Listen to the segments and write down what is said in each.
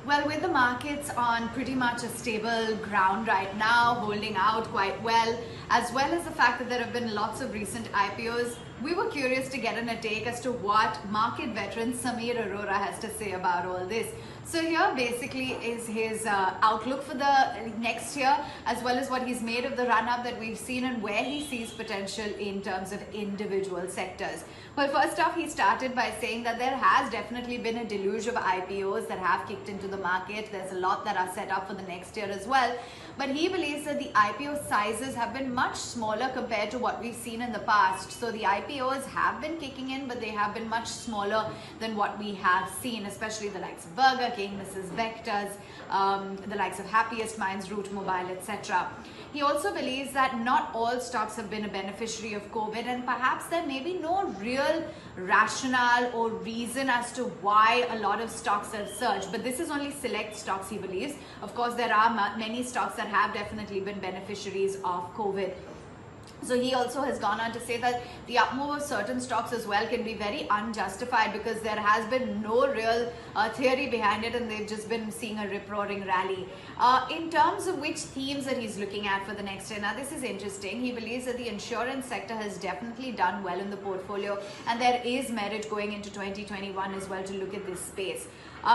Well, with the markets on pretty much a stable ground right now, holding out quite well as the fact that there have been lots of recent IPOs, we were curious to get a take as to what market veteran Samir Arora has to say about all this. So here basically is his outlook for the next year, as well as what he's made of the run-up that we've seen and where he sees potential in terms of individual sectors. Well, first off, he started by saying that there has definitely been a deluge of IPOs that have kicked into the market. There's a lot that are set up for the next year as well. But he believes that the IPO sizes have been much smaller compared to what we've seen in the past. So the IPOs have been kicking in, but they have been much smaller than what we have seen, especially the likes of Burger King, Mrs. Bector's, the likes of Happiest Minds, Route Mobile, etc. He also believes that not all stocks have been a beneficiary of COVID, and perhaps there may be no real rationale or reason as to why a lot of stocks have surged. But this is only select stocks, he believes. Of course, there are many stocks that have definitely been beneficiaries of COVID. So he also has gone on to say that the up move of certain stocks as well can be very unjustified because there has been no real theory behind it, and they've just been seeing a rip-roaring rally. In terms of which themes that he's looking at for the next year, now this is interesting. He believes that the insurance sector has definitely done well in the portfolio, and there is merit going into 2021 as well to look at this space.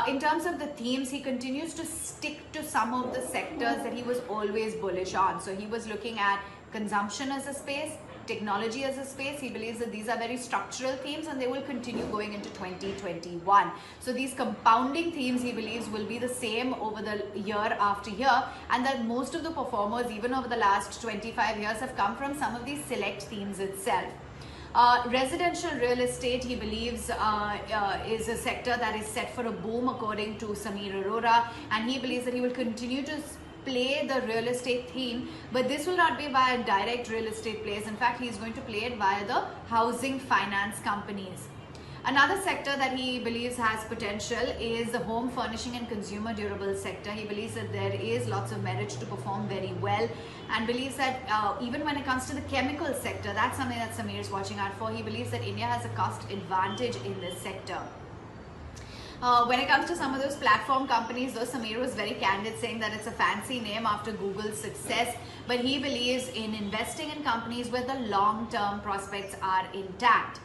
In terms of the themes, he continues to stick to some of the sectors that he was always bullish on. So he was looking at consumption as a space, technology as a space. He believes that these are very structural themes and they will continue going into 2021. So these compounding themes, he believes, will be the same over the year after year, and that most of the performers, even over the last 25 years, have come from some of these select themes itself. Residential real estate, he believes, is a sector that is set for a boom according to Samir Arora, and he believes that he will continue to play the real estate theme, but this will not be via direct real estate plays. In fact, he is going to play it via the housing finance companies. Another sector that he believes has potential is the home furnishing and consumer durable sector. He believes that there is lots of merit to perform very well, and believes that even when it comes to the chemical sector, that's something that Samir is watching out for. He believes that India has a cost advantage in this sector. When it comes to some of those platform companies, though, Samir was very candid, saying that it's a fancy name after Google's success, but he believes in investing in companies where the long-term prospects are intact.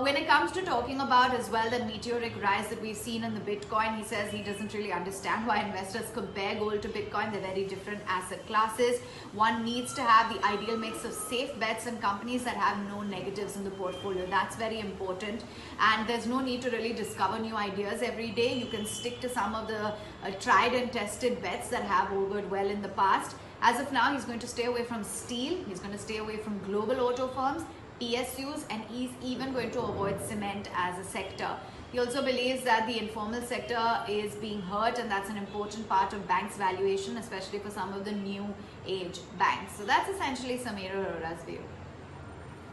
When it comes to talking about as well the meteoric rise that we've seen in the Bitcoin, he says he doesn't really understand why investors compare gold to Bitcoin. They're very different asset classes. One needs to have the ideal mix of safe bets and companies that have no negatives in the portfolio. That's very important, and there's no need to really discover new ideas every day. You can stick to some of the tried and tested bets that have augured well in the past. As of now, he's going to stay away from steel. He's going to stay away from global auto firms, PSUs, and he's even going to avoid cement as a sector. He also believes that the informal sector is being hurt, and that's an important part of banks' valuation, especially for some of the new age banks. So that's essentially Samir Arora's view.